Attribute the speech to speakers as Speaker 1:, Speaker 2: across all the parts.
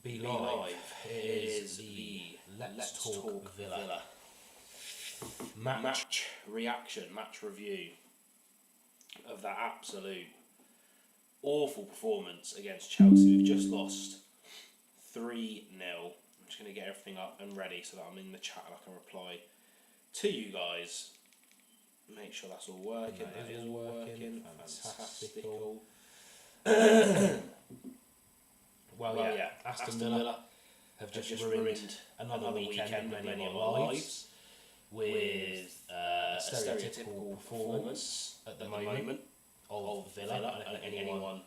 Speaker 1: Be live. It is the Let's Talk Villa match reaction, match review of that absolute awful performance against Chelsea. We've just lost 3-0. I'm just going to get everything up and ready so that I'm in the chat and I can reply to you guys. Make sure that's all working. That is all working. Fantastic. Well, yeah, Aston Villa have just ruined another weekend of many of our lives with a stereotypical performance at the moment of Villa. I don't think anyone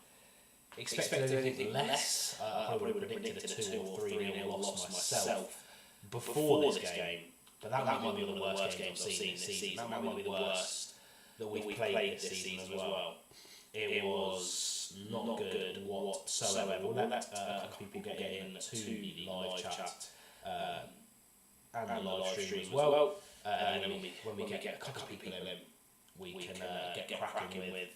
Speaker 1: expected anything less. I probably would have predicted a 2 or 3-0 loss myself before this game. But that might be one of the worst games I've seen this season. That might be the worst that we've played this season as well. It was not good whatsoever. We'll let a couple people get in to the live chat and the live stream as well. And then when we get a couple people in, we can get cracking with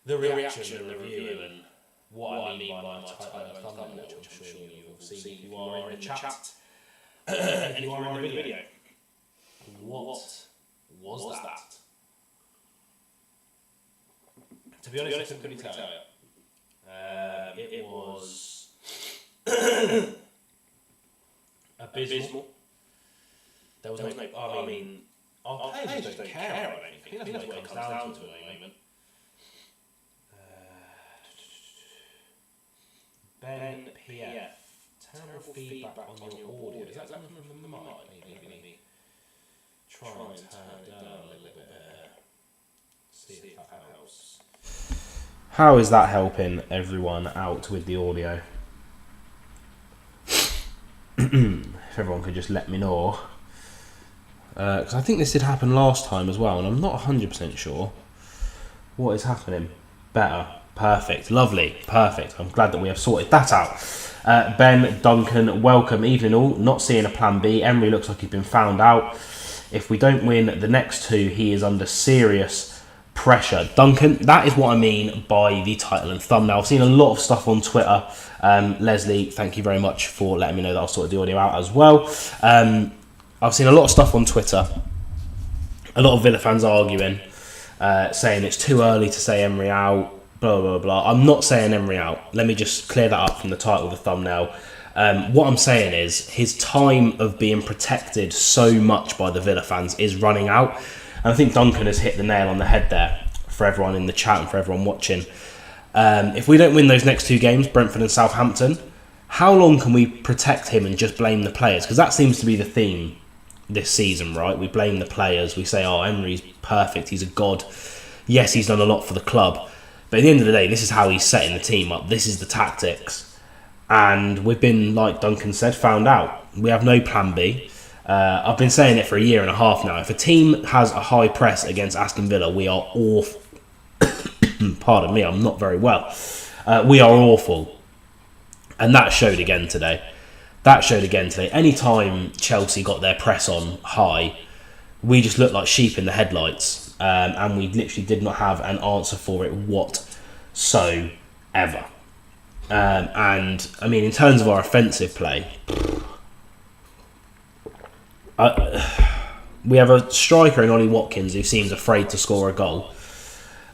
Speaker 1: the reaction and the review and what I mean by my title and thumbnail, which I'm sure you've all seen if you are in the chat. And if you are in the video, what was that? To be honest, I couldn't tell you. It was abysmal. There was no. I mean, our players just don't care. I think that's what it comes down to at the moment. Ben PF, terrible feedback on your audio. Is that coming from the mic? Maybe try and turn it down a little bit. See if that helps. How is that helping everyone out with the audio? If everyone could just let me know. Because I think this did happen last time as well, and I'm not 100% sure what is happening. Better. Perfect. Lovely. Perfect. I'm glad that we have sorted that out. Ben, Duncan, welcome. Evening all. Not seeing a plan B. Emery looks like he's been found out. If we don't win the next two, he is under serious pressure. Duncan, that is what I mean by the title and thumbnail. I've seen a lot of stuff on Twitter. Leslie, thank you very much for letting me know that I'll sort the audio out as well. I've seen a lot of stuff on Twitter. A lot of Villa fans arguing, saying it's too early to say Emery out, blah, blah, blah. I'm not saying Emery out. Let me just clear that up from the title of the thumbnail. What I'm saying is his time of being protected so much by the Villa fans is running out. And I think Duncan has hit the nail on the head there for everyone in the chat and for everyone watching. If we don't win those next two games, Brentford and Southampton, how long can we protect him and just blame the players? Because that seems to be the theme this season, right? We blame the players. We say, oh, Emery's perfect. He's a god. Yes, he's done a lot for the club. But at the end of the day, this is how he's setting the team up. This is the tactics. And we've been, like Duncan said, found out. We have no plan B. I've been saying it for a year and a half now. If a team has a high press against Aston Villa, we are awful. Pardon me, I'm not very well. We are awful. And that showed again today. Any time Chelsea got their press on high, we just looked like sheep in the headlights. And we literally did not have an answer for it whatsoever. And, I mean, in terms of our offensive play, we have a striker in Ollie Watkins who seems afraid to score a goal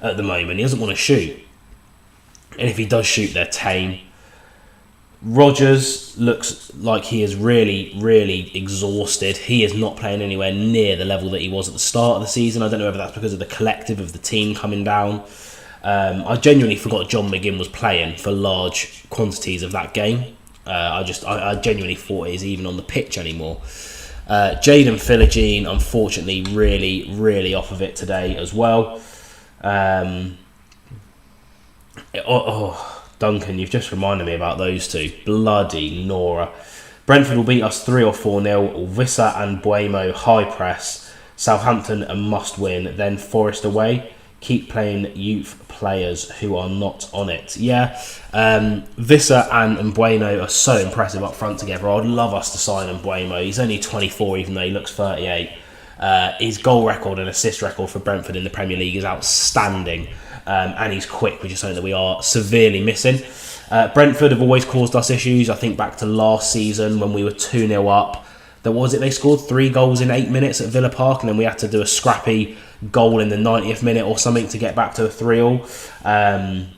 Speaker 1: at the moment. He doesn't want to shoot. And if he does shoot, they're tame. Rodgers looks like he is really, really exhausted. He is not playing anywhere near the level that he was at the start of the season. I don't know whether that's because of the collective of the team coming down. I genuinely forgot John McGinn was playing for large quantities of that game. I genuinely thought he's even on the pitch anymore. Jaden Philogene, unfortunately, really, really off of it today as well. Duncan, you've just reminded me about those two. Bloody Nora. Brentford will beat us 3 or 4-0. Wissa and Buemo, high press. Southampton, a must win. Then Forest away. Keep playing youth players who are not on it. Yeah, Wissa and Buemo are so impressive up front together. I'd love us to sign Buemo. He's only 24, even though he looks 38. His goal record and assist record for Brentford in the Premier League is outstanding, and he's quick, which is something that we are severely missing. Brentford have always caused us issues. I think back to last season when we were 2-0 up. They scored 3 goals in 8 minutes at Villa Park, and then we had to do a scrappy goal in the 90th minute or something to get back to a 3-3.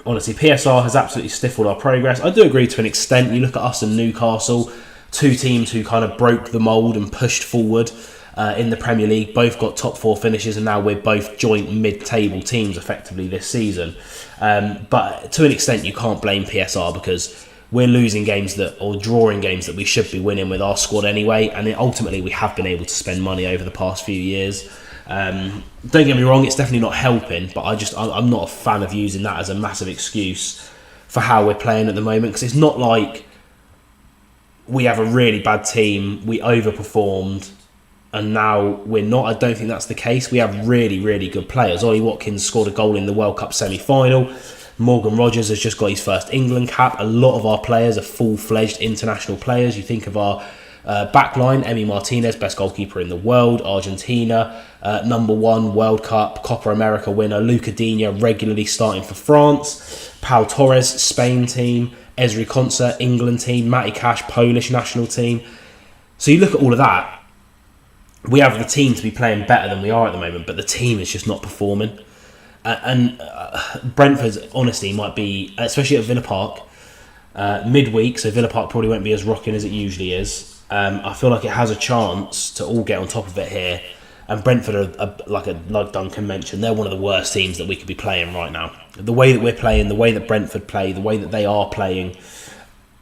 Speaker 1: Honestly, PSR has absolutely stifled our progress. I do agree to an extent. You look at us and Newcastle, 2 teams who kind of broke the mould and pushed forward in the Premier League. Both got top 4 finishes, and now we're both joint mid-table teams effectively this season. But to an extent, you can't blame PSR because we're losing games or drawing games that we should be winning with our squad anyway. And ultimately, we have been able to spend money over the past few years. Don't get me wrong, it's definitely not helping, but I'm not a fan of using that as a massive excuse for how we're playing at the moment, because it's not like we have a really bad team, we overperformed, and now we're not. I don't think that's the case. We have really, really good players. Ollie Watkins scored a goal in the World Cup semi-final. Morgan Rogers has just got his first England cap. A lot of our players are full-fledged international players. You think of our backline, Emi Martinez, best goalkeeper in the world, Argentina, #1 World Cup, Copa America winner, Luca Digne regularly starting for France, Pau Torres, Spain team, Ezri Konsa, England team, Matty Cash, Polish national team. So you look at all of that, we have the team to be playing better than we are at the moment, but the team is just not performing. And Brentford, honestly, might be, especially at Villa Park, midweek, so Villa Park probably won't be as rocking as it usually is. I feel like it has a chance to all get on top of it here. And Brentford are like Duncan mentioned, they're one of the worst teams that we could be playing right now. The way that we're playing, the way that Brentford play, the way that they are playing,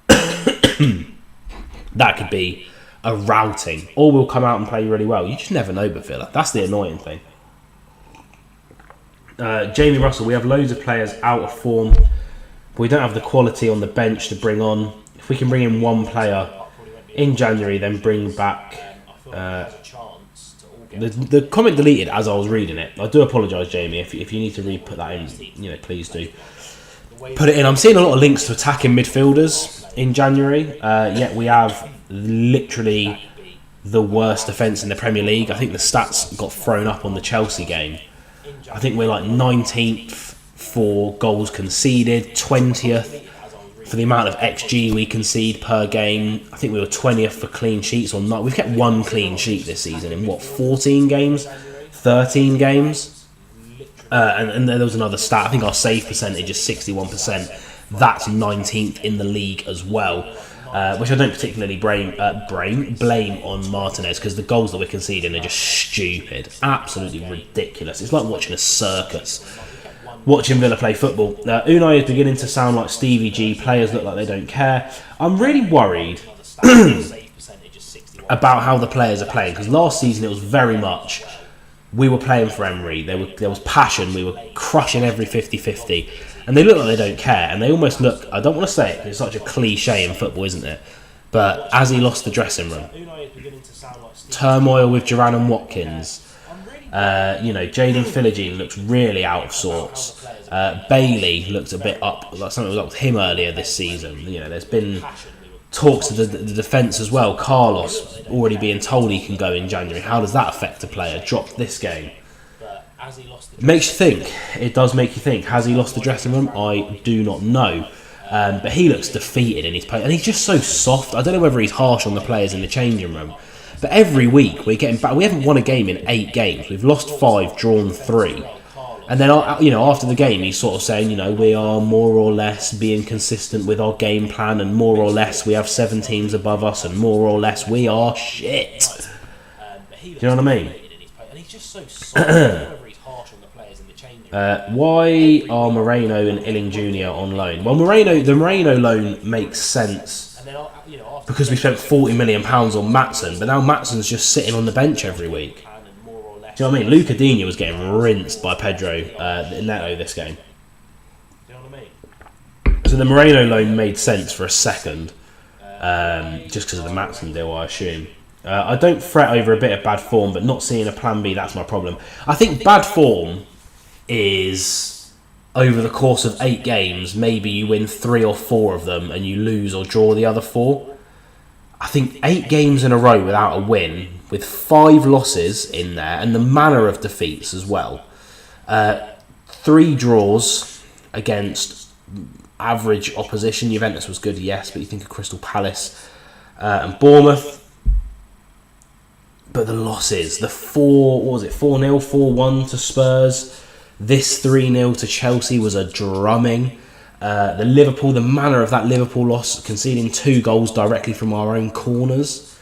Speaker 1: that could be a routing. Or we'll come out and play really well. You just never know with Villa. That's the annoying thing. Jamie Russell, we have loads of players out of form, but we don't have the quality on the bench to bring on. If we can bring in one player in January, then bring back... The comment deleted as I was reading it. I do apologise, Jamie. If you need to re-put that in, please do. Put it in. I'm seeing a lot of links to attacking midfielders in January. Yet we have literally the worst defence in the Premier League. I think the stats got thrown up on the Chelsea game. I think we're like 19th for goals conceded, 20th for the amount of XG we concede per game. I think we were 20th for clean sheets or not. We've kept 1 clean sheet this season in 14 games? 13 games? And there was another stat. I think our save percentage is 61%. That's 19th in the league as well. Which I don't particularly blame on Martinez, because the goals that we're conceding are just stupid. Absolutely ridiculous. It's like watching a circus. Watching Villa play football. Unai is beginning to sound like Stevie G. Players look like they don't care. I'm really worried about how the players are playing, because last season it was very much we were playing for Emery. There was passion. We were crushing every 50-50. And they look like they don't care. And they almost look... I don't want to say it, because it's such a cliche in football, isn't it? But as he lost the dressing room, turmoil with Duran and Watkins... Jaden Philogene looks really out of sorts. Bailey looked a bit up, like something was up with him earlier this season. There's been talks of the defence as well. Carlos already being told he can go in January. How does that affect a player? Dropped this game. It makes you think. It does make you think. Has he lost the dressing room? I do not know. But he looks defeated in his play, and he's just so soft. I don't know whether he's harsh on the players in the changing room. But every week we're getting back. We haven't won a game in 8 games. We've lost 5, drawn 3. And then, after the game, he's sort of saying, we are more or less being consistent with our game plan, and more or less we have 7 teams above us, and more or less we are shit. Do you know what I mean? Why are Moreno and Illing Jr. on loan? Well, the Moreno loan makes sense. Because we spent £40 million on Maatsen, but now Matson's just sitting on the bench every week. Do you know what I mean? Luca Digne was getting rinsed by Pedro Neto this game. So the Moreno loan made sense for a second, just because of the Maatsen deal, I assume. I don't fret over a bit of bad form, but not seeing a plan B, that's my problem. I think bad form is... over the course of 8 games, maybe you win 3 or 4 of them and you lose or draw the other 4. I think 8 games in a row without a win with 5 losses in there, and the manner of defeats as well. 3 draws against average opposition. Juventus was good, yes, but you think of Crystal Palace and Bournemouth. But the losses, the 4-0, 4-1 to Spurs. This 3-0 to Chelsea was a drumming. The manner of that Liverpool loss, conceding 2 goals directly from our own corners.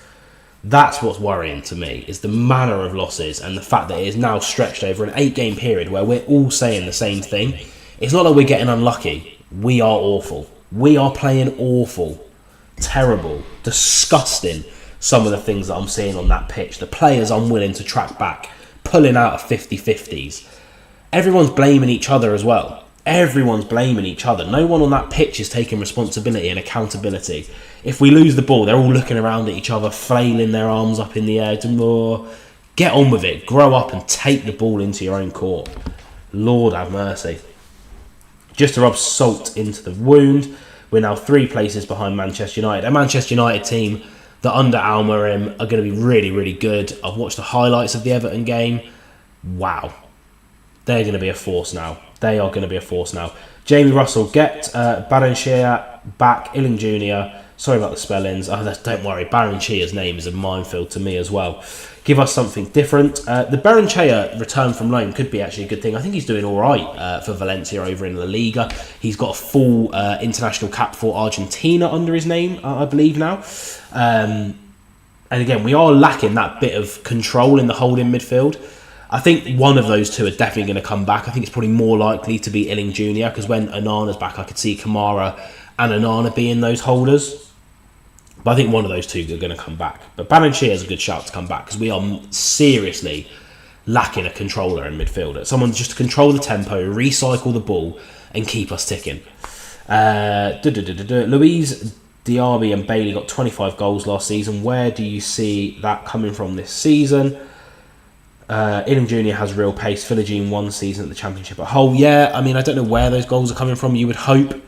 Speaker 1: That's what's worrying to me, is the manner of losses and the fact that it is now stretched over an 8-game period where we're all saying the same thing. It's not like we're getting unlucky. We are awful. We are playing awful. Terrible. Disgusting. Some of the things that I'm seeing on that pitch. The players unwilling to track back. Pulling out of 50-50s. Everyone's blaming each other as well. Everyone's blaming each other. No one on that pitch is taking responsibility and accountability. If we lose the ball, they're all looking around at each other, flailing their arms up in the air. Get on with it. Grow up and take the ball into your own court. Lord have mercy. Just to rub salt into the wound, we're now 3 places behind Manchester United. A Manchester United team that under Almerim are going to be really, really good. I've watched the highlights of the Everton game. Wow. They're going to be a force now. They are going to be a force now. Jamie Russell, get Baranchea back. Illing Jr. Sorry about the spellings. Don't worry. Baranchea's name is a minefield to me as well. Give us something different. The Baranchea return from loan could be actually a good thing. I think he's doing all right for Valencia over in La Liga. He's got a full international cap for Argentina under his name, I believe now. And again, we are lacking that bit of control in the holding midfield. I think one of those two are definitely going to come back. I think it's probably more likely to be Illing Jr. because when Onana's back, I could see Kamara and Onana being those holders. But I think one of those two are going to come back. But Baranchea is a good shout to come back because we are seriously lacking a controller in midfield. Someone just to control the tempo, recycle the ball and keep us ticking. Luiz Diaby and Bailey got 25 goals last season. Where do you see that coming from this season? Illing Jr. has real pace. Philogene 1 season at the Championship at whole. Yeah, I mean, I don't know where those goals are coming from. You would hope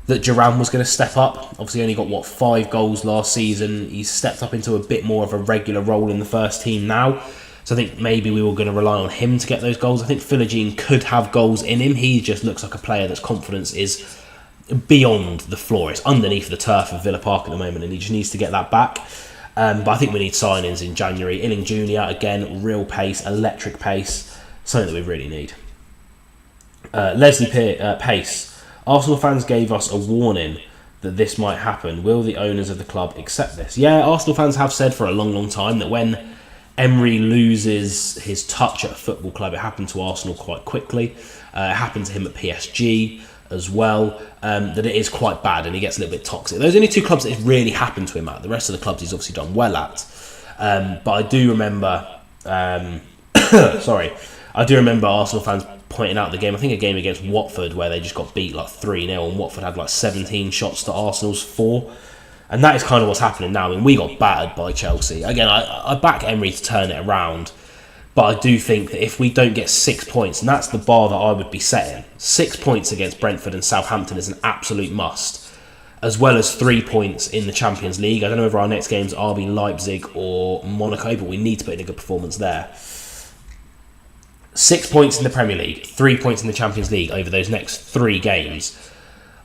Speaker 1: that Duran was going to step up. Obviously, he only got, 5 goals last season. He's stepped up into a bit more of a regular role in the first team now. So I think maybe we were going to rely on him to get those goals. I think Philogene could have goals in him. He just looks like a player that's confidence is beyond the floor. It's underneath the turf of Villa Park at the moment, and he just needs to get that back. But I think we need signings in January. Illing Jr., again, real pace, electric pace, something that we really need. Leslie Pace. Arsenal fans gave us a warning that this might happen. Will the owners of the club accept this? Yeah, Arsenal fans have said for a long, long time that when Emery loses his touch at a football club, it happened to Arsenal quite quickly. It happened to him at PSG as well, that it is quite bad and he gets a little bit toxic. Those are only 2 clubs that it's really happened to him at. The rest of the clubs he's obviously done well at. But I do remember... I do remember Arsenal fans pointing out the game. I think a game against Watford where they just got beat 3-0 and Watford had 17 shots to Arsenal's 4. And that is kind of what's happening now. I mean, we got battered by Chelsea. Again, I back Emery to turn it around. But I do think that if we don't get 6 points, and that's the bar that I would be setting, 6 points against Brentford and Southampton is an absolute must, as well as 3 points in the Champions League. I don't know whether our next games are RB Leipzig or Monaco, but we need to put in a good performance there. 6 points in the Premier League, 3 points in the Champions League over those next 3 games.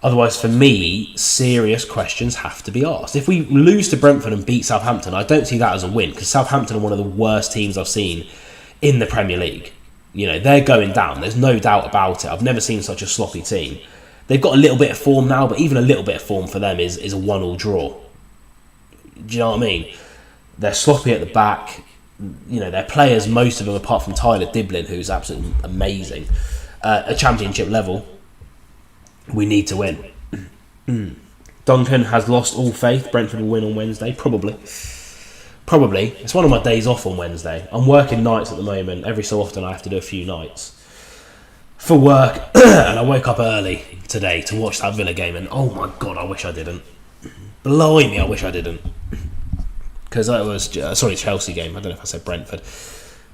Speaker 1: Otherwise, for me, serious questions have to be asked. If we lose to Brentford and beat Southampton, I don't see that as a win, because Southampton are one of the worst teams I've seen in the Premier League. You know, they're going down. There's no doubt about it. I've never seen such a sloppy team. They've got a little bit of form now, but even a little bit of form for them is a 1-1 draw. Do you know what I mean? They're sloppy at the back. You know, their players, most of them, apart from Tyler Diblin, who's absolutely amazing, at Championship level, we need to win. Duncan has lost all faith. Brentford will win on Wednesday, probably. It's one of my days off on Wednesday. I'm working nights at the moment. Every so often I have to do a few nights for work. And I woke up early today to watch that Villa game. And oh my God, I wish I didn't. Blimey, I wish I didn't. Because that was... Chelsea game. I don't know if I said Brentford.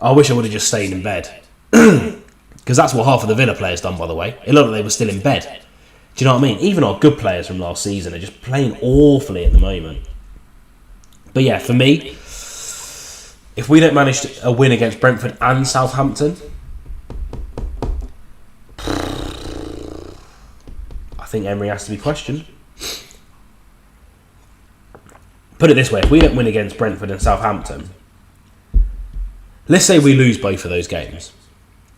Speaker 1: I wish I would have just stayed in bed. Because that's what half of the Villa players done, by the way. It looked like they were still in bed. Do you know what I mean? Even our good players from last season are just playing awfully at the moment. But yeah, for me, If we don't manage a win against Brentford and Southampton, I think Emery has to be questioned. Put it this way, if we don't win against Brentford and Southampton, let's say we lose both of those games,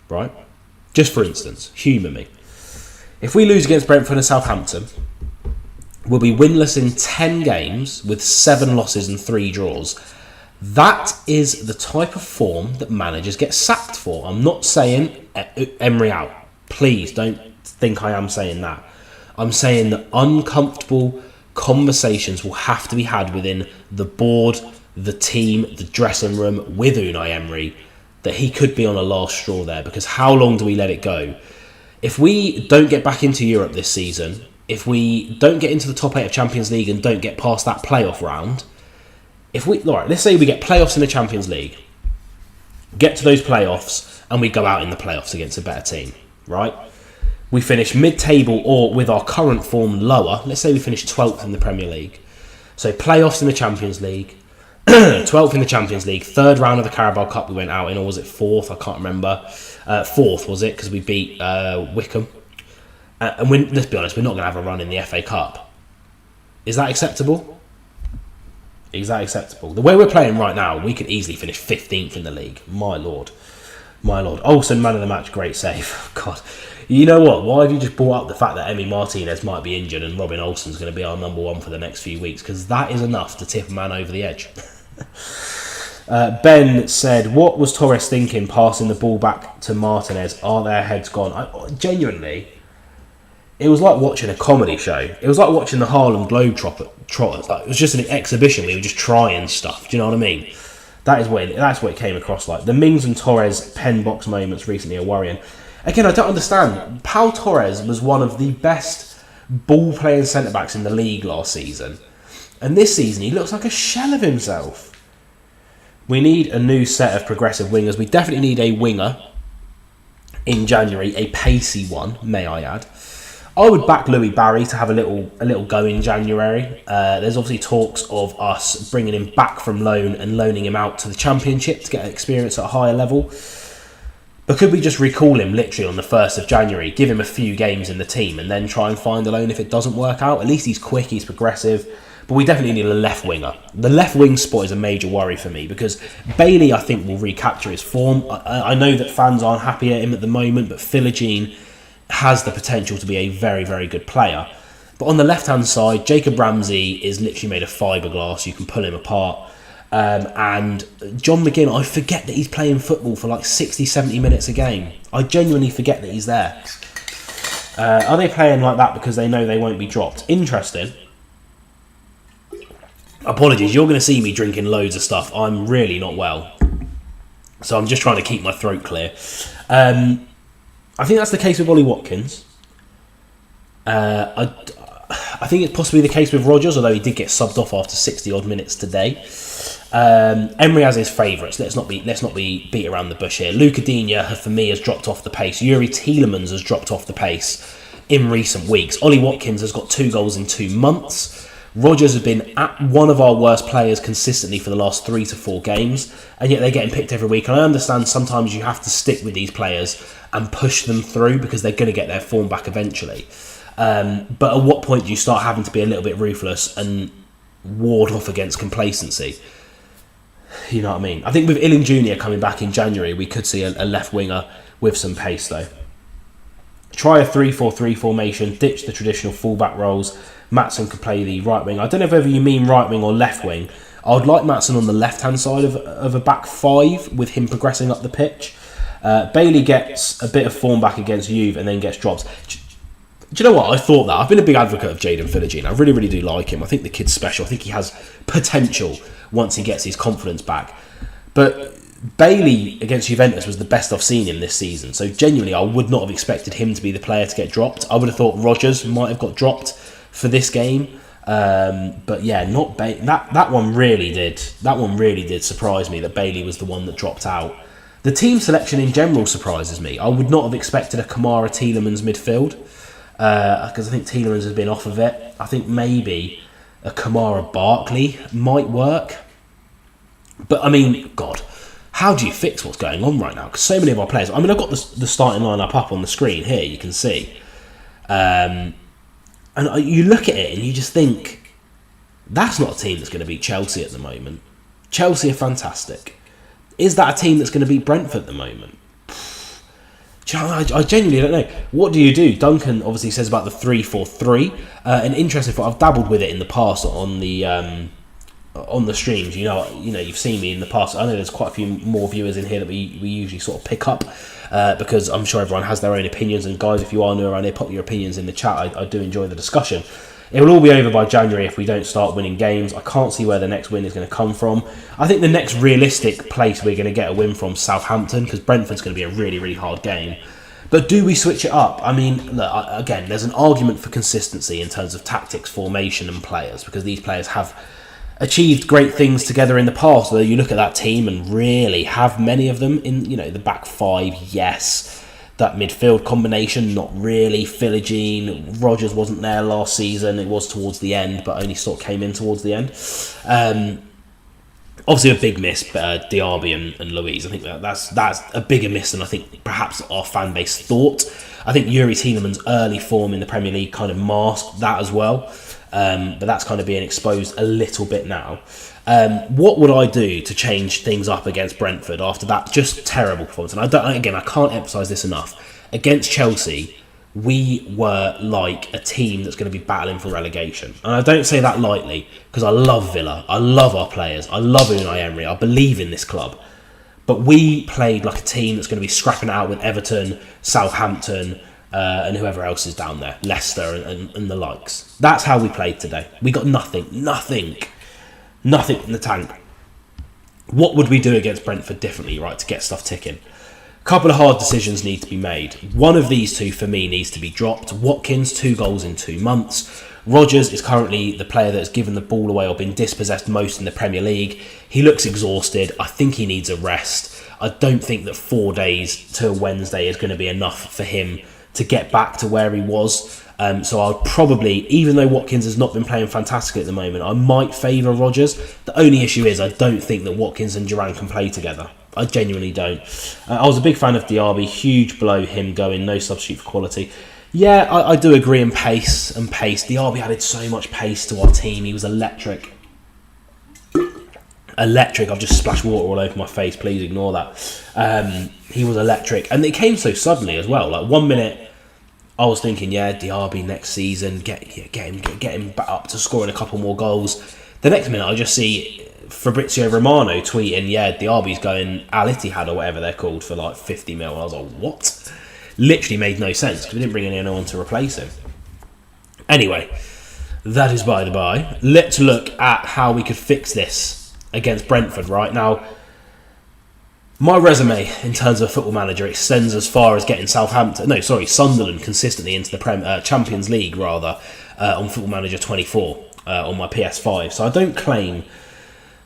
Speaker 1: right? Just for instance, humour me. If we lose against Brentford and Southampton, we'll be winless in 10 games with 7 losses and 3 draws. That is the type of form that managers get sacked for. I'm not saying Emery out. Please don't think I am saying that. I'm saying that uncomfortable conversations will have to be had within the board, the team, the dressing room with Unai Emery, that he could be on a last straw there, because how long do we let it go? If we don't get back into Europe this season, if we don't get into the top 8 of Champions League and don't get past that playoff round, let's say we get playoffs in the Champions League, get to those playoffs and we go out in the playoffs against a better team, right? We finish mid-table or with our current form lower. Let's say we finish 12th in the Premier League. So playoffs in the Champions League, 12th in the Champions League, 3rd round of the Carabao Cup we went out in, or was it 4th? I can't remember. 4th, was it? Because we beat Wickham. And let's be honest, we're not going to have a run in the FA Cup. Is that acceptable? Is that acceptable? The way we're playing right now, we could easily finish 15th in the league. My lord. My lord. Olsen, man of the match, great save. God. You know what? Why have you just brought up the fact that Emi Martinez might be injured and Robin Olsen's going to be our number 1 for the next few weeks? Because that is enough to tip a man over the edge. Ben said, what was Torres thinking passing the ball back to Martinez? Are their heads gone? Genuinely, it was like watching a comedy show. It was like watching the Harlem Globetrotters. It was just an exhibition. We were just trying stuff. Do you know what I mean? That's what it came across like. The Mings and Torres pen box moments recently are worrying. Again, I don't understand. Pau Torres was one of the best ball-playing centre-backs in the league last season. And this season, he looks like a shell of himself. We need a new set of progressive wingers. We definitely need a winger in January, a pacey one, may I add. I would back Louis Barry to have a little go in January. There's obviously talks of us bringing him back from loan and loaning him out to the Championship to get experience at a higher level. But could we just recall him literally on the 1st of January, give him a few games in the team and then try and find a loan if it doesn't work out? At least he's quick, he's progressive. But we definitely need a left winger. The left wing spot is a major worry for me because Bailey, I think, will recapture his form. I know that fans aren't happy at him at the moment, but Philogene has the potential to be a very, very good player. But on the left-hand side, Jacob Ramsey is literally made of fiberglass. You can pull him apart. And John McGinn, I forget that he's playing football for like 60, 70 minutes a game. I genuinely forget that he's there. Are they playing like that because they know they won't be dropped? Interesting. Apologies, you're going to see me drinking loads of stuff. I'm really not well. So I'm just trying to keep my throat clear. I think that's the case with Ollie Watkins. I think it's possibly the case with Rodgers, although he did get subbed off after 60 odd minutes today. Emery has his favourites. Let's not be beat around the bush here. Luca Digne, for me, has dropped off the pace. Yuri Tielemans has dropped off the pace in recent weeks. Ollie Watkins has got 2 goals in 2 months. Rodgers has been at one of our worst players consistently for the last 3 to 4 games, and yet they're getting picked every week. And I understand sometimes you have to stick with these players and push them through because they're going to get their form back eventually. But at what point do you start having to be a little bit ruthless and ward off against complacency? You know what I mean? I think with Illing Jr. coming back in January, we could see a left winger with some pace though. Try a 3-4-3 formation, ditch the traditional fullback roles. Maatsen could play the right wing. I don't know whether you mean right wing or left wing. I would like Maatsen on the left-hand side of a back 5 with him progressing up the pitch. Bailey gets a bit of form back against Juve and then gets dropped. Do you know what? I thought that. I've been a big advocate of Jadon Philogene. I really, really do like him. I think the kid's special. I think he has potential once he gets his confidence back. But Bailey against Juventus was the best I've seen him this season. So genuinely, I would not have expected him to be the player to get dropped. I would have thought Rodgers might have got dropped for this game. But yeah, not that one really did. That one really did surprise me that Bailey was the one that dropped out. The team selection in general surprises me. I would not have expected a Kamara Tielemans midfield. Because I think Tielemans has been off of it. I think maybe a Kamara Barkley might work. But I mean, God, how do you fix what's going on right now? Because so many of our players, I mean, I've got the starting lineup up on the screen here, you can see. And you look at it and you just think, that's not a team that's going to beat Chelsea at the moment. Chelsea are fantastic. Is that a team that's going to beat Brentford at the moment? I genuinely don't know. What do you do? Duncan obviously says about the 3-4-3. An interesting thought. I've dabbled with it in the past on the streams. You've seen me in the past. I know there's quite a few more viewers in here that we usually sort of pick up because I'm sure everyone has their own opinions. And guys, if you are new around here, pop your opinions in the chat. I do enjoy the discussion. It will all be over by January if we don't start winning games. I can't see where the next win is going to come from. I think the next realistic place we're going to get a win from Southampton, because Brentford's going to be a really, really hard game. But do we switch it up? I mean, look, again, there's an argument for consistency in terms of tactics, formation and players, because these players have achieved great things together in the past. So you look at that team and really have many of them in, the back five, yes. That midfield combination, not really. Philogene, Rodgers wasn't there last season. It was towards the end, but only sort of came in towards the end. Obviously, a big miss, Diaby and Louise. I think that's a bigger miss than I think perhaps our fan base thought. I think Yuri Tielemans' early form in the Premier League kind of masked that as well. But that's kind of being exposed a little bit now. What would I do to change things up against Brentford after that just terrible performance? And I can't emphasise this enough. Against Chelsea, we were like a team that's going to be battling for relegation. And I don't say that lightly, because I love Villa, I love our players, I love Unai Emery, I believe in this club. But we played like a team that's going to be scrapping it out with Everton, Southampton, and whoever else is down there, Leicester and the likes. That's how we played today. We got nothing in the tank. What would we do against Brentford differently, right, to get stuff ticking? A couple of hard decisions need to be made. One of these two, for me, needs to be dropped. Watkins, 2 goals in 2 months. Rodgers is currently the player that has given the ball away or been dispossessed most in the Premier League. He looks exhausted. I think he needs a rest. I don't think that 4 days to Wednesday is going to be enough for him to get back to where he was. So I'll probably, even though Watkins has not been playing fantastically at the moment, I might favour Rodgers. The only issue is I don't think that Watkins and Duran can play together. I genuinely don't. I was a big fan of Diaby. Huge blow him going, no substitute for quality. Yeah, I do agree in pace. Diaby added so much pace to our team. He was electric. I've just splashed water all over my face. Please ignore that. He was electric. And it came so suddenly as well. Like 1 minute, I was thinking, Diaby next season, get him back up to scoring a couple more goals. The next minute, I just see Fabrizio Romano tweeting, Diaby's going Al Ittihad or whatever they're called for like 50 mil. And I was like, what? Literally made no sense because we didn't bring anyone to replace him. Anyway, that is by the by. Let's look at how we could fix this against Brentford right now. My resume in terms of Football Manager extends as far as getting Sunderland consistently into the Champions League on Football Manager 24 on my PS5. So I don't claim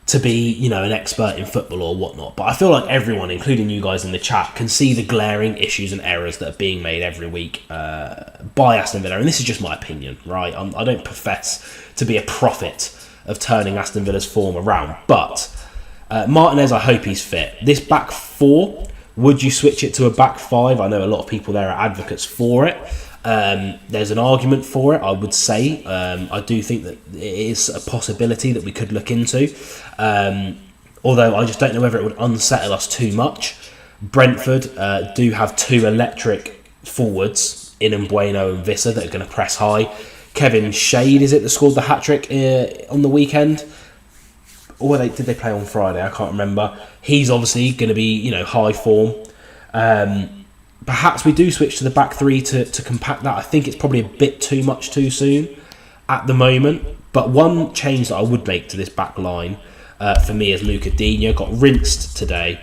Speaker 1: to be, an expert in football or whatnot, but I feel like everyone, including you guys in the chat, can see the glaring issues and errors that are being made every week by Aston Villa. And this is just my opinion, right? I don't profess to be a prophet of turning Aston Villa's form around, but Martinez, I hope he's fit. This back four, would you switch it to a back five? I know a lot of people there are advocates for it. There's an argument for it, I would say. I do think that it is a possibility that we could look into. Although I just don't know whether it would unsettle us too much. Brentford do have 2 electric forwards in Mbueno and Visser that are going to press high. Kevin Shade, is it, that scored the hat-trick on the weekend? Or did they play on Friday? I can't remember. He's obviously going to be, high form. Perhaps we do switch to the back three to compact that. I think it's probably a bit too much too soon at the moment. But one change that I would make to this back line for me is Luca Digne. Got rinsed today.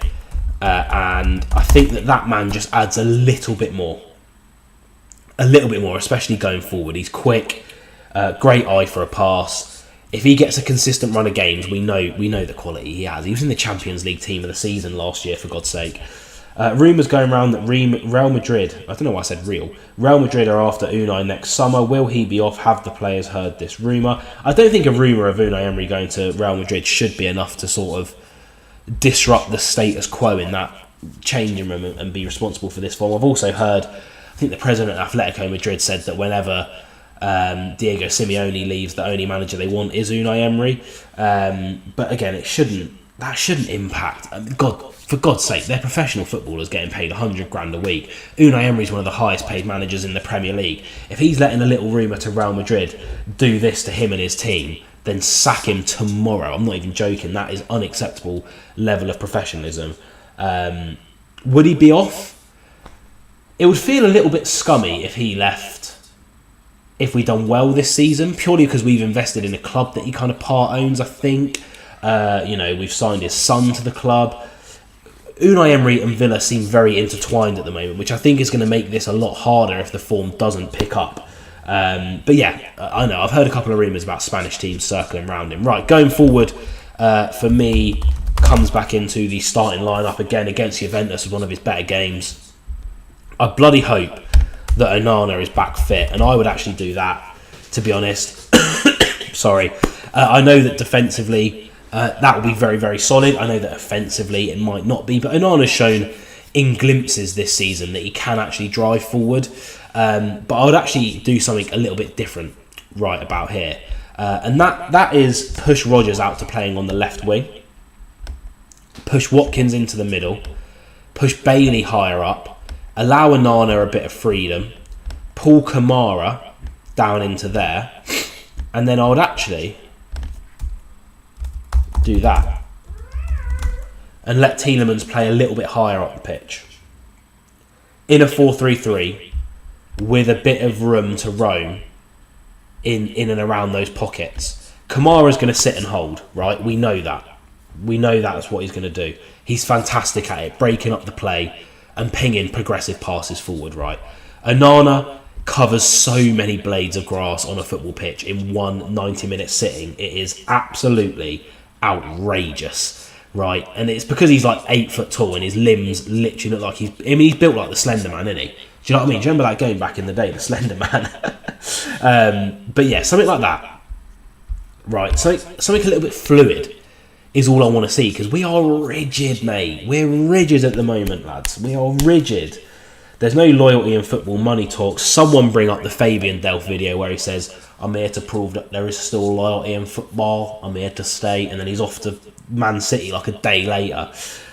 Speaker 1: And I think that man just adds a little bit more. Especially going forward. He's quick. Great eye for a pass. If he gets a consistent run of games, we know the quality he has. He was in the Champions League team of the season last year, for God's sake. Rumours going around that Real Madrid, I don't know why I said Real Madrid are after Unai next summer. Will he be off? Have the players heard this rumour? I don't think a rumour of Unai Emery going to Real Madrid should be enough to sort of disrupt the status quo in that changing room and be responsible for this form. I've also heard, I think the president of Atletico Madrid said that whenever Diego Simeone leaves, the only manager they want is Unai Emery. But again, that shouldn't impact. For God's sake, they're professional footballers getting paid 100 grand a week. Unai Emery's one of the highest paid managers in the Premier League. If he's letting a little rumour to Real Madrid do this to him and his team, then sack him tomorrow. I'm not even joking. That is unacceptable level of professionalism. Would he be off? It would feel a little bit scummy if he left, if we'd done well this season, purely because we've invested in a club that he kind of part owns, I think. We've signed his son to the club. Unai Emery and Villa seem very intertwined at the moment, which I think is going to make this a lot harder if the form doesn't pick up. But yeah, I know, I've heard a couple of rumours about Spanish teams circling around him. Right, going forward, for me, comes back into the starting lineup again against Juventus as one of his better games. I bloody hope that Onana is back fit, and I would actually do that, to be honest. Sorry. I know that defensively that will be very, very solid. I know that offensively it might not be, but Onana's shown in glimpses this season that he can actually drive forward. But I would actually do something a little bit different right about here. And that is push Rodgers out to playing on the left wing, push Watkins into the middle, push Bailey higher up, allow Onana a bit of freedom, pull Kamara down into there, and then I would actually do that and let Tielemans play a little bit higher up the pitch in a 4-3-3 with a bit of room to roam in and around those pockets. Kamara's going to sit and hold, right? We know that. We know that's what he's going to do. He's fantastic at it, breaking up the play and pinging progressive passes forward, right? Onana covers so many blades of grass on a football pitch in one 90-minute sitting. It is absolutely outrageous, right? And it's because he's like 8 foot tall and his limbs literally look like he's built like the Slender Man, isn't he? Do you know what I mean? Do you remember that game back in the day, the Slender Man? But yeah, something like that, right? Something a little bit fluid is all I want to see, because we are rigid, mate. We're rigid at the moment, lads. We are rigid. There's no loyalty in football, money talks. Someone bring up the Fabian Delph video where he says, I'm here to prove that there is still loyalty in football. I'm here to stay. And then he's off to Man City like a day later.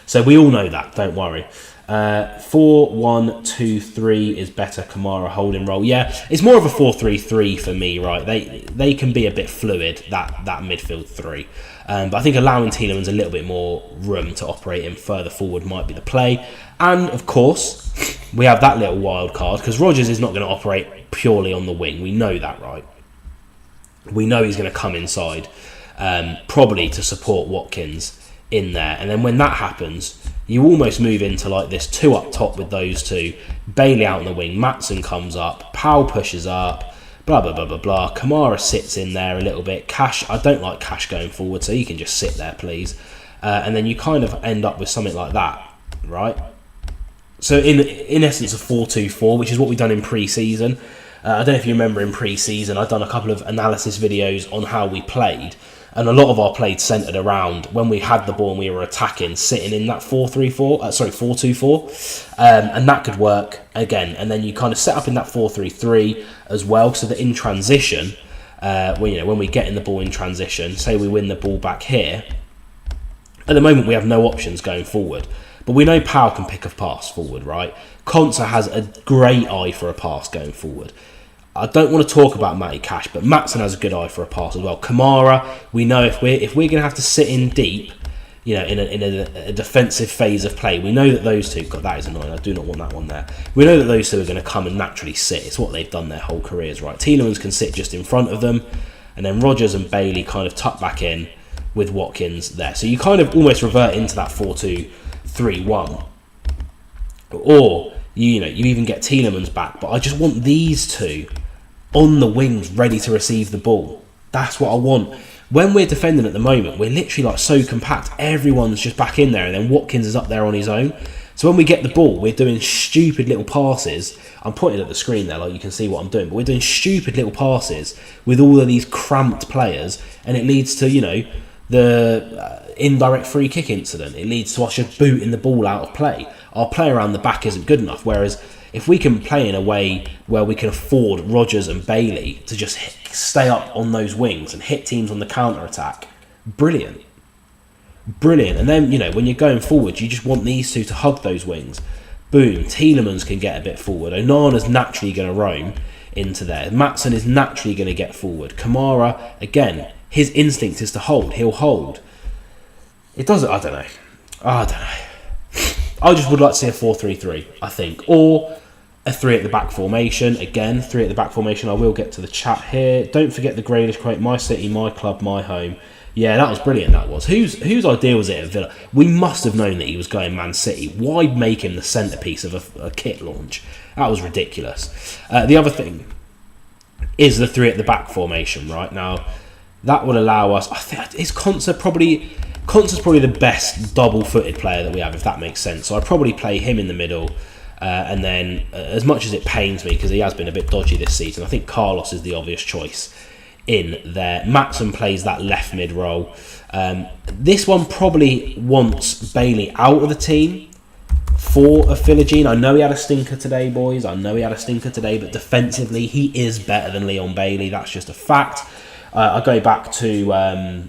Speaker 1: So we all know that, don't worry. 4-1-2-3 is better. Kamara holding role. Yeah, it's more of a 4-3-3 for me, right? They can be a bit fluid, that midfield three. But I think allowing Tielemans a little bit more room to operate in further forward might be the play. And of course, we have that little wild card, because Rodgers is not going to operate purely on the wing. We know that, right? We know he's going to come inside, probably to support Watkins in there. And then when that happens, you almost move into like this two up top with those two. Bailey out on the wing, Maatsen comes up, Powell pushes up, blah, blah, blah, blah, blah. Kamara sits in there a little bit. Cash, I don't like Cash going forward, so you can just sit there, please. And then you kind of end up with something like that, right? So in essence, a 4-2-4, which is what we've done in pre-season. I don't know if you remember in pre-season, I've done a couple of analysis videos on how we played. And a lot of our play centred around when we had the ball and we were attacking, sitting in that 4-2-4. And that could work again. And then you kind of set up in that 4-3-3 as well, so that in transition, when we get in the ball in transition, say we win the ball back here, at the moment we have no options going forward. But we know Powell can pick a pass forward, right? Konsa has a great eye for a pass going forward. I don't want to talk about Matty Cash, but Maatsen has a good eye for a pass as well. Kamara, we know if we're going to have to sit in deep, in a defensive phase of play, we know that those two. God, that is annoying. I do not want that one there. We know that those two are going to come and naturally sit. It's what they've done their whole careers, right? Tielemans can sit just in front of them, and then Rodgers and Bailey kind of tuck back in with Watkins there. So you kind of almost revert into that 4-2-3-1, or you even get Tielemans back. But I just want these two on the wings ready to receive the ball. That's what I want. When we're defending at the moment, we're literally like so compact. Everyone's just back in there, and then Watkins is up there on his own. So when we get the ball, we're doing stupid little passes. I'm pointing at the screen there, like you can see what I'm doing. But we're doing stupid little passes with all of these cramped players, and it leads to, the indirect free kick incident. It leads to us just booting the ball out of play. Our play around the back isn't good enough. Whereas if we can play in a way where we can afford Rodgers and Bailey to just stay up on those wings and hit teams on the counter-attack, brilliant. Brilliant. And then, when you're going forward, you just want these two to hug those wings. Boom. Tielemans can get a bit forward. Onana's naturally going to roam into there. Maatsen is naturally going to get forward. Kamara, again, his instinct is to hold. He'll hold. It doesn't... I don't know. I just would like to see a 4-3-3, I think. Or a 3 at the back formation. Again, 3 at the back formation. I will get to the chat here. Don't forget the Grealish quote. My city, my club, my home. Yeah, that was brilliant, that was. Whose idea was it at Villa? We must have known that he was going Man City. Why make him the centrepiece of a kit launch? That was ridiculous. The other thing is the 3 at the back formation, right? Now, that would allow us... I think, is Konsa probably... Konsa's probably the best double-footed player that we have, if that makes sense. So I'd probably play him in the middle. And then, as much as it pains me, because he has been a bit dodgy this season, I think Carlos is the obvious choice in there. Maatsen plays that left mid role. This one probably wants Bailey out of the team for a Philogene. I know he had a stinker today, boys. I know he had a stinker today, but defensively, he is better than Leon Bailey. That's just a fact. I go back to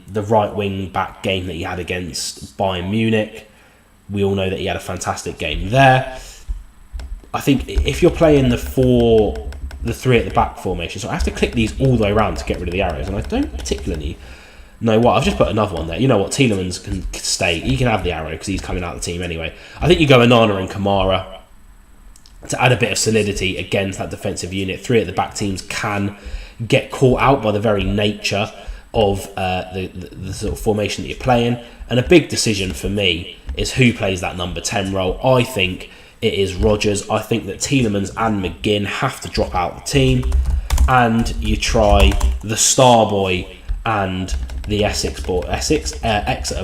Speaker 1: the right wing back game that he had against Bayern Munich. We all know that he had a fantastic game there. I think if you're playing the 3 at the back formation, so I have to click these all the way around to get rid of the arrows, and I don't particularly know what. I've just put another one there. You know what? Tielemans can stay. He can have the arrow because he's coming out of the team anyway. I think you go Onana and Kamara to add a bit of solidity against that defensive unit. 3 at the back teams can get caught out by the very nature of the sort of formation that you're playing. And a big decision for me is who plays that number 10 role. I think it is Rodgers. I think that Tielemans and McGinn have to drop out of the team, and you try the Star Boy and the Exeter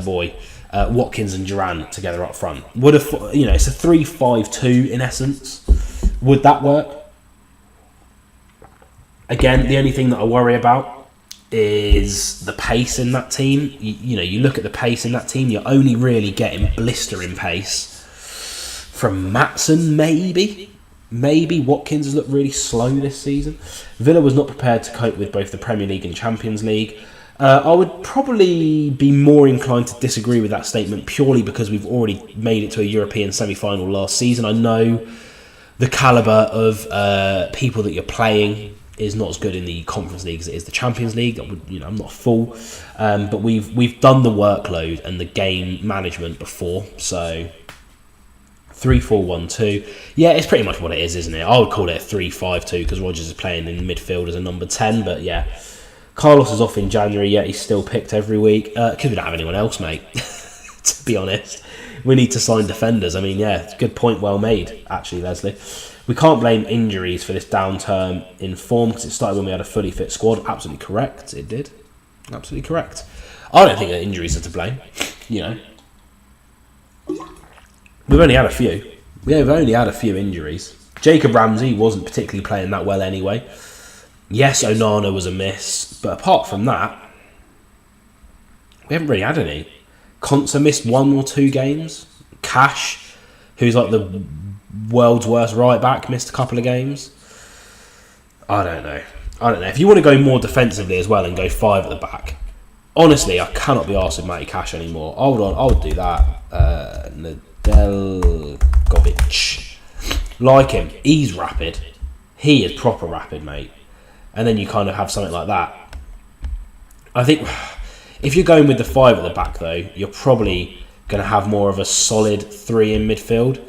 Speaker 1: boy, Watkins and Duran together up front. It's a 3-5-2 in essence. Would that work? Again, the only thing that I worry about is the pace in that team. You look at the pace in that team, you're only really getting blistering pace from Maatsen, maybe. Watkins has looked really slow this season. Villa was not prepared to cope with both the Premier League and Champions League. I would probably be more inclined to disagree with that statement purely because we've already made it to a European semi-final last season. I know the calibre of people that you're playing is not as good in the Conference League as it is the Champions League. I'm not a fool, but we've done the workload and the game management before, so 3-4-1-2. Yeah, it's pretty much what it is, isn't it? I would call it a 3-5-2 because Rodgers is playing in midfield as a number 10, but yeah. Carlos is off in January, yet he's still picked every week. Because we don't have anyone else, mate, to be honest. We need to sign defenders. I mean, yeah, good point, well made, actually, Leslie. We can't blame injuries for this downturn in form because it started when we had a fully fit squad. Absolutely correct, it did. Absolutely correct. I don't think that injuries are to blame, We've only had a few. We've only had a few injuries. Jacob Ramsey wasn't particularly playing that well anyway. Yes, Onana was a miss, but apart from that, we haven't really had any. Konsa missed 1 or 2 games. Cash, who's like the world's worst right back, missed a couple of games. I don't know. If you want to go more defensively as well and go 5 at the back, honestly, I cannot be arsed with Matty Cash anymore. I would do that. Nedeljkovic. Like him. He's rapid. He is proper rapid, mate. And then you kind of have something like that. I think if you're going with the 5 at the back, though, you're probably going to have more of a solid 3 in midfield.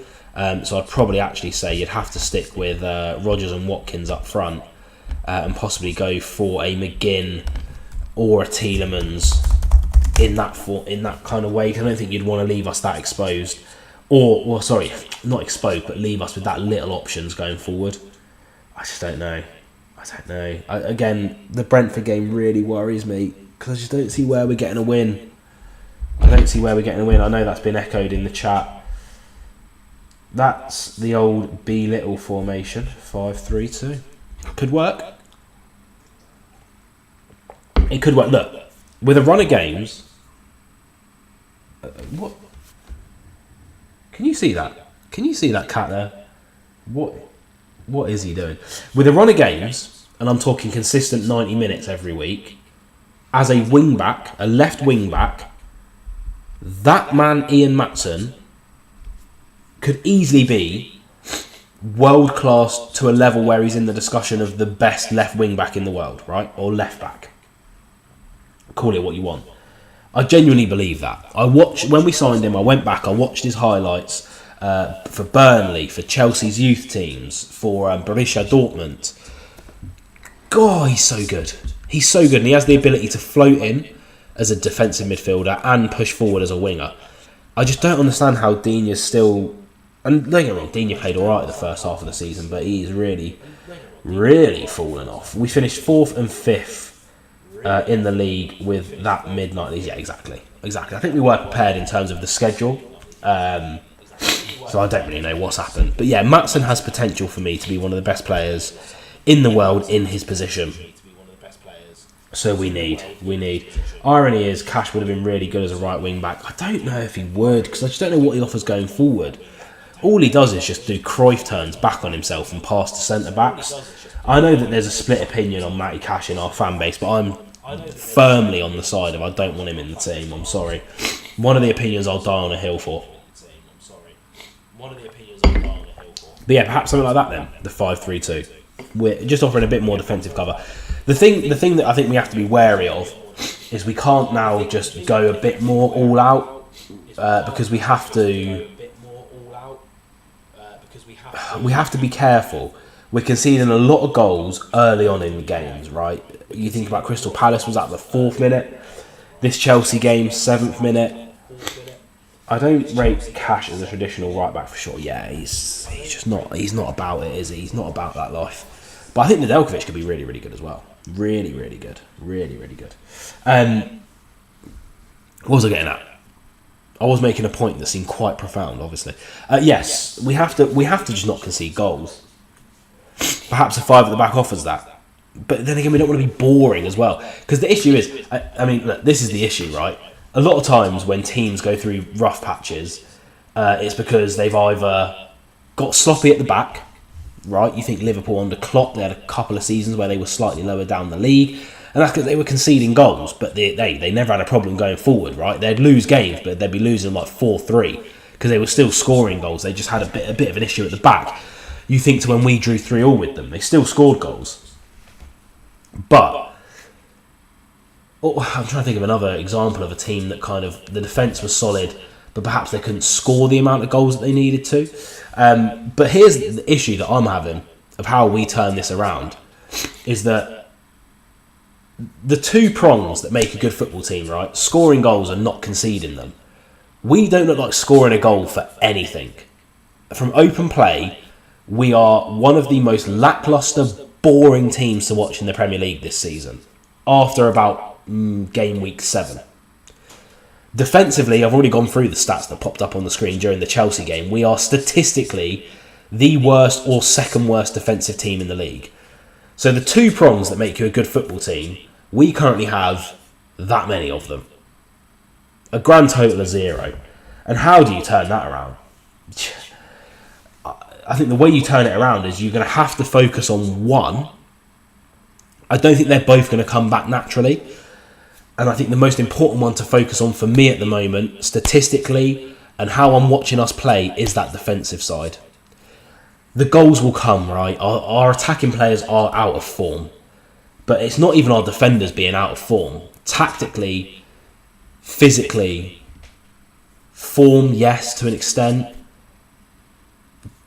Speaker 1: So I'd probably actually say you'd have to stick with Rodgers and Watkins up front and possibly go for a McGinn or a Tielemans in that kind of way. Because I don't think you'd want to leave us that exposed. Or sorry, not exposed, but leave us with that little options going forward. I just don't know. Again, the Brentford game really worries me because I just don't see where we're getting a win. I know that's been echoed in the chat. That's the old B little formation, 5-3-2. Could work. It could work. Look, with a run of games, What? Can you see that? Can you see that cat there? What is he doing? With a run of games, and I'm talking consistent 90 minutes every week, as a wing back, a left wing back, that man Ian Maatsen could easily be world class to a level where he's in the discussion of the best left wing back in the world, right? Or left back. Call it what you want. I genuinely believe that. When we signed him, I went back, I watched his highlights for Burnley, for Chelsea's youth teams, for Borussia Dortmund. God, he's so good. He's so good, and he has the ability to float in as a defensive midfielder and push forward as a winger. I just don't understand how Digne's still... And don't get me wrong, Digne played alright at the first half of the season, but he's really, really fallen off. We finished 4th and 5th in the league with that mid-90s. Yeah, exactly. I think we were prepared in terms of the schedule. So I don't really know what's happened. But yeah, Maatsen has potential for me to be one of the best players in the world in his position. So we need. Irony is, Cash would have been really good as a right wing back. I don't know if he would, because I just don't know what he offers going forward. All he does is just do Cruyff turns back on himself and pass to centre backs. I know that there's a split opinion on Matty Cash in our fan base, but I'm firmly on the side of I don't want him in the team. I'm sorry. One of the opinions I'll die on a hill for. But yeah, perhaps something like that then. The 5-3-2. We're just offering a bit more defensive cover. The thing that I think we have to be wary of is we can't now just go a bit more all out because we have to be careful. We're conceding a lot of goals early on in the games, right? You think about Crystal Palace was at the 4th minute. This Chelsea game, 7th minute. I don't rate Cash as a traditional right back for sure. Yeah, he's just not. He's not about it, is he? He's not about that life. But I think Nedeljkovic could be really, really good as well. Really, really good. Really, really good. What was I getting at? I was making a point that seemed quite profound, obviously. Yes, we have to just not concede goals. Perhaps a 5 at the back offers that. But then again, we don't want to be boring as well. Because the issue is, I mean, look, this is the issue, right? A lot of times when teams go through rough patches, it's because they've either got sloppy at the back, right? You think Liverpool under Klopp, they had a couple of seasons where they were slightly lower down the league. And that's because they were conceding goals, but they never had a problem going forward, right? They'd lose games, but they'd be losing like 4-3 because they were still scoring goals. They just had a bit of an issue at the back. You think to when we drew 3-3 with them, they still scored goals. But I'm trying to think of another example of a team that kind of the defence was solid, but perhaps they couldn't score the amount of goals that they needed to. But here's the issue that I'm having of how we turn this around is that the two prongs that make a good football team, right? Scoring goals and not conceding them. We don't look like scoring a goal for anything. From open play, we are one of the most lacklustre, boring teams to watch in the Premier League this season. After about game week 7. Defensively, I've already gone through the stats that popped up on the screen during the Chelsea game. We are statistically the worst or second worst defensive team in the league. So the two prongs that make you a good football team, we currently have that many of them. A grand total of 0. And how do you turn that around? I think the way you turn it around is you're going to have to focus on one. I don't think they're both going to come back naturally. And I think the most important one to focus on for me at the moment, statistically, and how I'm watching us play, is that defensive side. The goals will come, right? Our attacking players are out of form. But it's not even our defenders being out of form. Tactically, physically, form, yes, to an extent.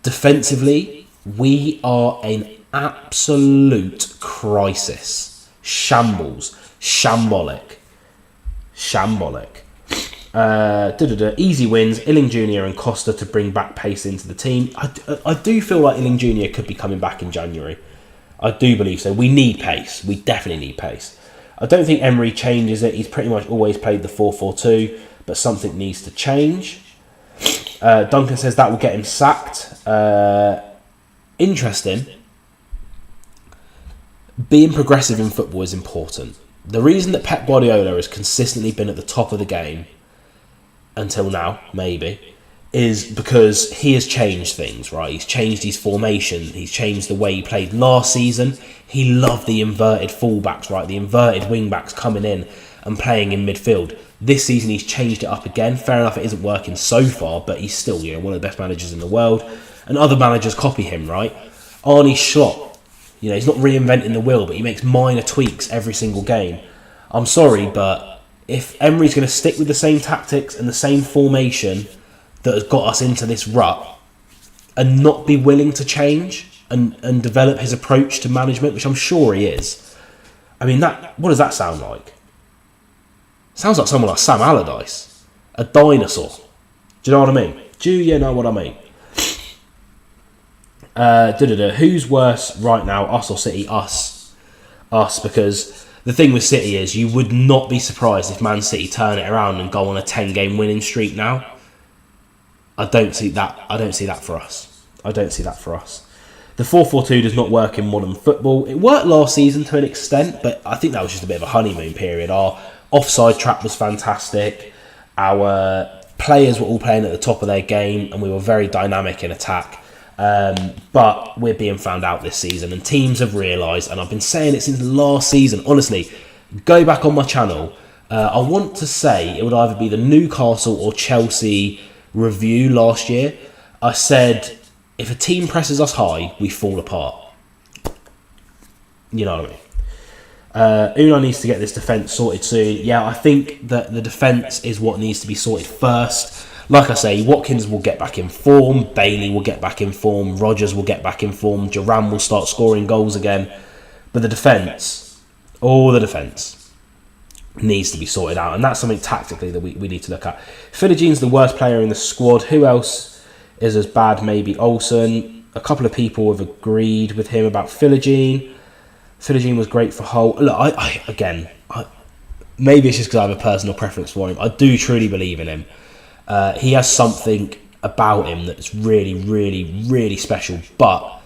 Speaker 1: Defensively, we are an absolute crisis. Shambles. Shambolic. Easy wins, Illing Jr. and Costa to bring back pace into the team. I do feel like Illing Jr. could be coming back in January. I do believe so. We need pace. We definitely need pace. I don't think Emery changes it. He's pretty much always played the 4-4-2, but something needs to change. Duncan says that will get him sacked. Interesting. Being progressive in football is important. The reason that Pep Guardiola has consistently been at the top of the game until now, maybe, is because he has changed things, right? He's changed his formation. He's changed the way he played last season. He loved the inverted fullbacks, right? The inverted wing-backs coming in and playing in midfield. This season, he's changed it up again. Fair enough, it isn't working so far, but he's still, one of the best managers in the world. And other managers copy him, right? Arne Slot, he's not reinventing the wheel, but he makes minor tweaks every single game. I'm sorry, but if Emery's going to stick with the same tactics and the same formation that has got us into this rut and not be willing to change and develop his approach to management, which I'm sure he is. I mean, what does that sound like? Sounds like someone like Sam Allardyce, a dinosaur. Do you know what I mean? Do you know what I mean? Who's worse right now, us or City? Us, because the thing with City is you would not be surprised if Man City turn it around and go on a 10-game winning streak now. I don't see that for us. The 4-4-2 does not work in modern football. It worked last season to an extent, but I think that was just a bit of a honeymoon period. Our offside trap was fantastic. Our players were all playing at the top of their game, and we were very dynamic in attack. But we're being found out this season, and teams have realised, and I've been saying it since last season. Honestly, go back on my channel. I want to say it would either be the Newcastle or Chelsea review last year. I said, if a team presses us high, we fall apart. You know what I mean? Unai needs to get this defence sorted soon. Yeah, I think that the defence is what needs to be sorted first. Like I say, Watkins will get back in form, Bailey will get back in form, Rodgers will get back in form, Duran will start scoring goals again. But the defence, all the defence, needs to be sorted out. And that's something tactically that we need to look at. Philigine's the worst player in the squad. Who else is as bad? Maybe Olsen. A couple of people have agreed with him about Philogene. Philogene was great for Hull. Look, maybe it's just because I have a personal preference for him. I do truly believe in him. He has something about him that's really, really, really special. But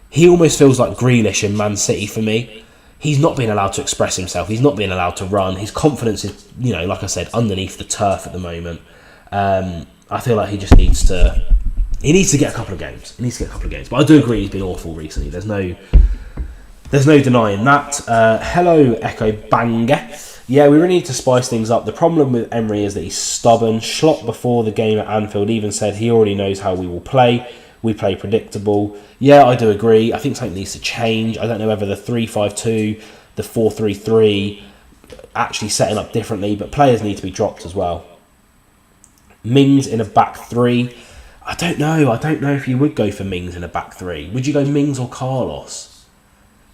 Speaker 1: he almost feels like Grealish in Man City for me. He's not being allowed to express himself. He's not being allowed to run. His confidence is, like I said, underneath the turf at the moment. I feel like he just needs to... He needs to get a couple of games. But I do agree he's been awful recently. There's no denying that. Hello, Echo Banger. Yeah, we really need to spice things up. The problem with Emery is that he's stubborn. Schlott before the game at Anfield even said he already knows how we will play. We play predictable. Yeah, I do agree. I think something needs to change. I don't know whether the 3-5-2, the 4-3-3, actually setting up differently, but players need to be dropped as well. Mings in a back three. I don't know if you would go for Mings in a back three. Would you go Mings or Carlos?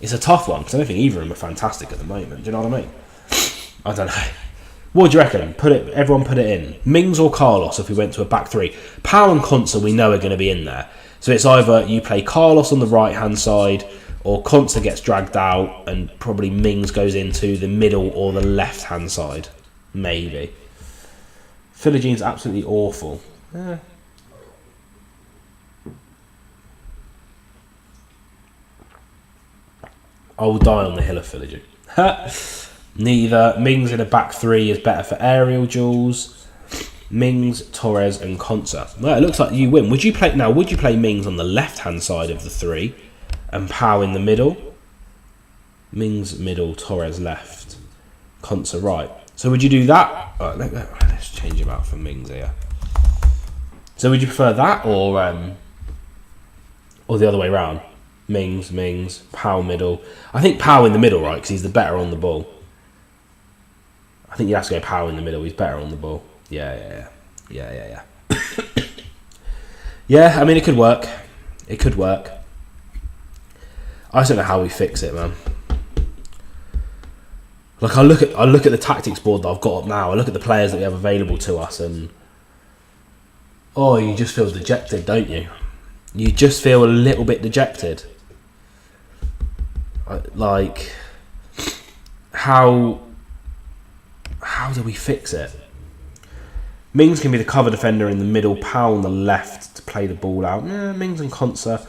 Speaker 1: It's a tough one, because I don't think either of them are fantastic at the moment. Do you know what I mean? I don't know. What do you reckon? Everyone put it in. Mings or Carlos if we went to a back three. Powell and Konsa we know are going to be in there. So it's either you play Carlos on the right-hand side or Konsa gets dragged out and probably Mings goes into the middle or the left-hand side. Maybe. Philogene's absolutely awful. I will die on the hill of Philogene. Neither. Mings in a back three is better for aerial duels. Mings, Torres and Konsa. Well, it looks like you win. Would you play Mings on the left-hand side of the three and Pau in the middle? Mings middle, Torres left, Konsa right. So would you do that? Right, let's change him out for Mings here. So would you prefer that or the other way around? Mings, Pau middle. I think Pau in the middle, right? Because he's the better on the ball. I think you have to go Pau in the middle. He's better on the ball. Yeah. Yeah, I mean, it could work. I just don't know how we fix it, man. Like, I look at the tactics board that I've got up now. I look at the players that we have available to us, and you just feel dejected, don't you? You just feel a little bit dejected. Like, how do we fix it? Mings can be the cover defender in the middle, Powell on the left to play the ball out. Mings and Konsa,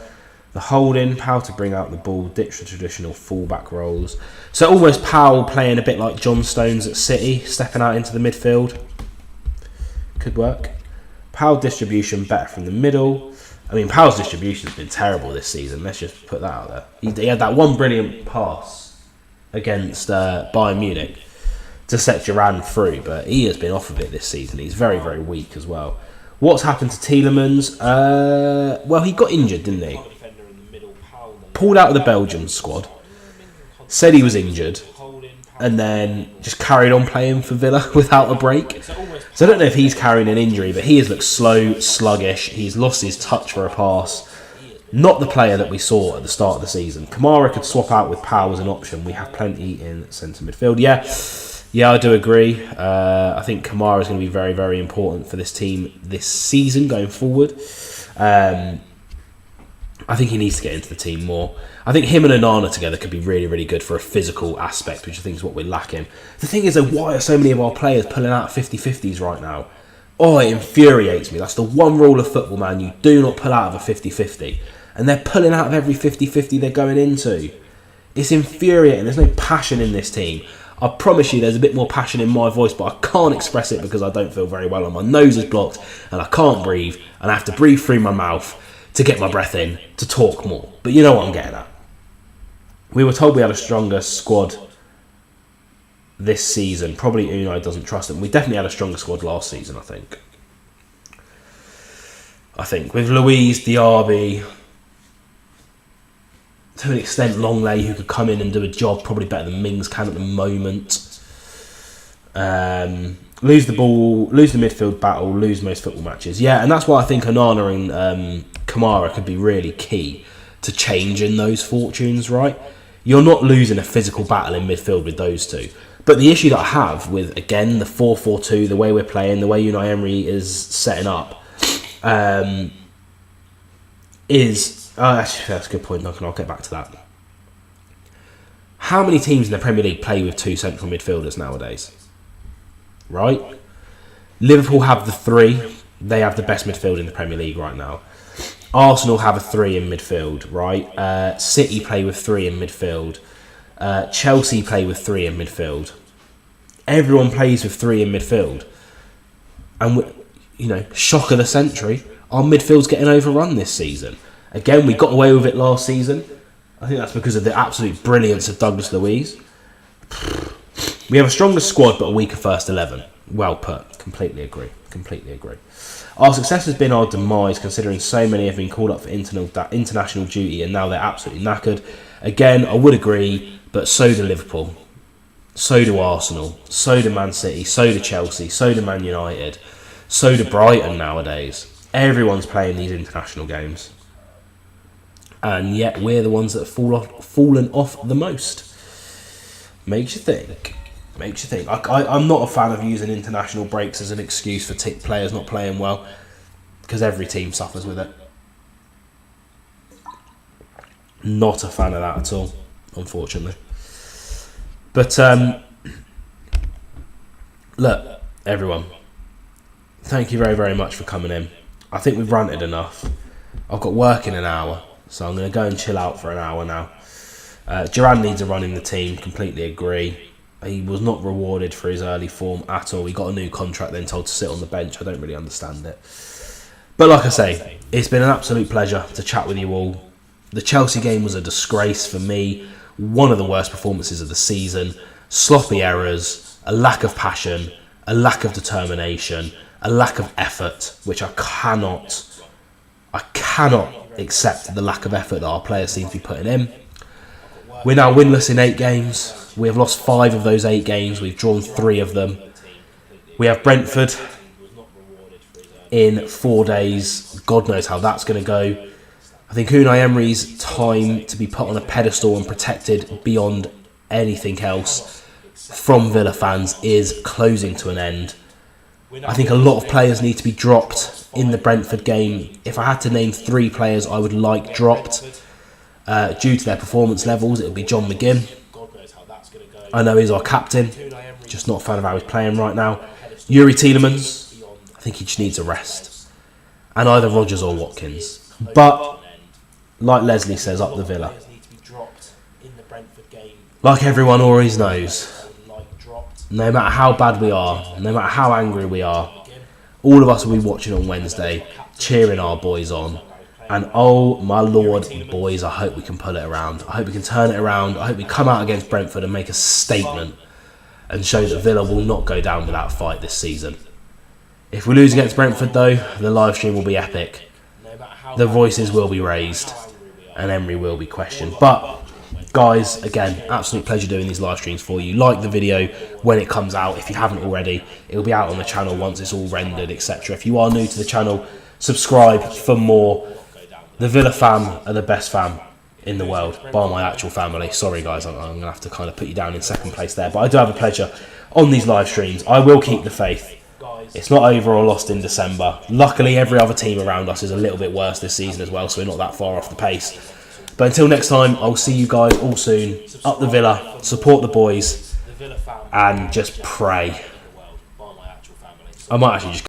Speaker 1: the holding, Powell to bring out the ball, ditch the traditional fullback roles. So almost Powell playing a bit like John Stones at City, stepping out into the midfield. Could work. Power distribution better from the middle. I mean, Powell's distribution has been terrible this season. Let's just put that out there. He had that one brilliant pass against Bayern Munich to set Duran through, but he has been off of it this season. He's very, very weak as well. What's happened to Tielemans? Well, he got injured, didn't he? Pulled out of the Belgium squad. Said he was injured. And then just carried on playing for Villa without a break. So I don't know if he's carrying an injury, but he has looked slow, sluggish. He's lost his touch for a pass. Not the player that we saw at the start of the season. Kamara could swap out with Powell as an option. We have plenty in centre midfield. Yeah, I do agree. I think Kamara is going to be very, very important for this team this season going forward. I think he needs to get into the team more. I think him and Onana together could be really, really good for a physical aspect, which I think is what we're lacking. The thing is, though, why are so many of our players pulling out 50-50s right now? Oh, it infuriates me. That's the one rule of football, man. You do not pull out of a 50-50. And they're pulling out of every 50-50 they're going into. It's infuriating. There's no passion in this team. I promise you there's a bit more passion in my voice, but I can't express it because I don't feel very well and my nose is blocked and I can't breathe and I have to breathe through my mouth to get my breath in, to talk more. But you know what I'm getting at. We were told we had a stronger squad this season. Probably Unai doesn't trust them. We definitely had a stronger squad last season, I think. With Luiz, Diaby, to an extent Longley, who could come in and do a job probably better than Mings can at the moment. Lose the ball, lose the midfield battle, lose most football matches. Yeah, and that's why I think Onana and Kamara could be really key to changing those fortunes, right? You're not losing a physical battle in midfield with those two. But the issue that I have with, again, the 4-4-2, the way we're playing, the way UNAI EMERY is setting up, is... actually, that's a good point, Duncan. I'll get back to that. How many teams in the Premier League play with two central midfielders nowadays? Right? Liverpool have the three. They have the best midfield in the Premier League right now. Arsenal have a three in midfield, right? City play with three in midfield. Chelsea play with three in midfield. Everyone plays with three in midfield. And, shock of the century, our midfield's getting overrun this season. Again, we got away with it last season. I think that's because of the absolute brilliance of Douglas Luiz. We have a stronger squad, but a weaker first 11. Well put. Completely agree. Our success has been our demise, considering so many have been called up for international duty and now they're absolutely knackered. Again, I would agree, but so do Liverpool. So do Arsenal. So do Man City. So do Chelsea. So do Man United. So do Brighton nowadays. Everyone's playing these international games. And yet we're the ones that have fallen off the most. Makes you think. I'm not a fan of using international breaks as an excuse for players not playing well, because every team suffers with it. Not a fan of that at all, unfortunately. But look, everyone, thank you very, very much for coming in. I think we've ranted enough. I've got work in an hour, so I'm going to go and chill out for an hour now. Duran needs a run in the team, completely agree. He was not rewarded for his early form at all. He got a new contract, then told to sit on the bench. I don't really understand it. But like I say, it's been an absolute pleasure to chat with you all. The Chelsea game was a disgrace for me. One of the worst performances of the season. Sloppy errors, a lack of passion, a lack of determination, a lack of effort, which I cannot accept the lack of effort that our players seem to be putting in. We're now winless in 8 games. We have lost 5 of those 8 games. We've drawn 3 of them. We have Brentford in 4 days. God knows how that's going to go. I think Unai Emery's time to be put on a pedestal and protected beyond anything else from Villa fans is closing to an end. I think a lot of players need to be dropped in the Brentford game. If I had to name 3 players I would like dropped due to their performance levels, it would be John McGinn. I know he's our captain, just not a fan of how he's playing right now. Yuri Tielemans, I think he just needs a rest. And either Rodgers or Watkins. But, like Leslie says, up the Villa. Like everyone always knows, no matter how bad we are, no matter how angry we are, All of us will be watching on Wednesday, cheering our boys on. And oh my lord, boys, I hope we can pull it around. I hope we can turn it around. I hope we come out against Brentford and make a statement and show that Villa will not go down without a fight this season. If we lose against Brentford though, the live stream will be epic. The voices will be raised and Emery will be questioned. But guys, again, absolute pleasure doing these live streams for you. Like the video when it comes out if you haven't already. It'll be out on the channel once it's all rendered, etc. If you are new to the channel, subscribe for more. The Villa fam are the best fam in the world, by my actual family. Sorry guys, I'm going to have to kind of put you down in second place there. But I do have a pleasure on these live streams. I will keep the faith. It's not over or lost in December. Luckily, every other team around us is a little bit worse this season as well, so we're not that far off the pace. But until next time, I'll see you guys all soon. Up the Villa, support the boys, and just pray. I might actually just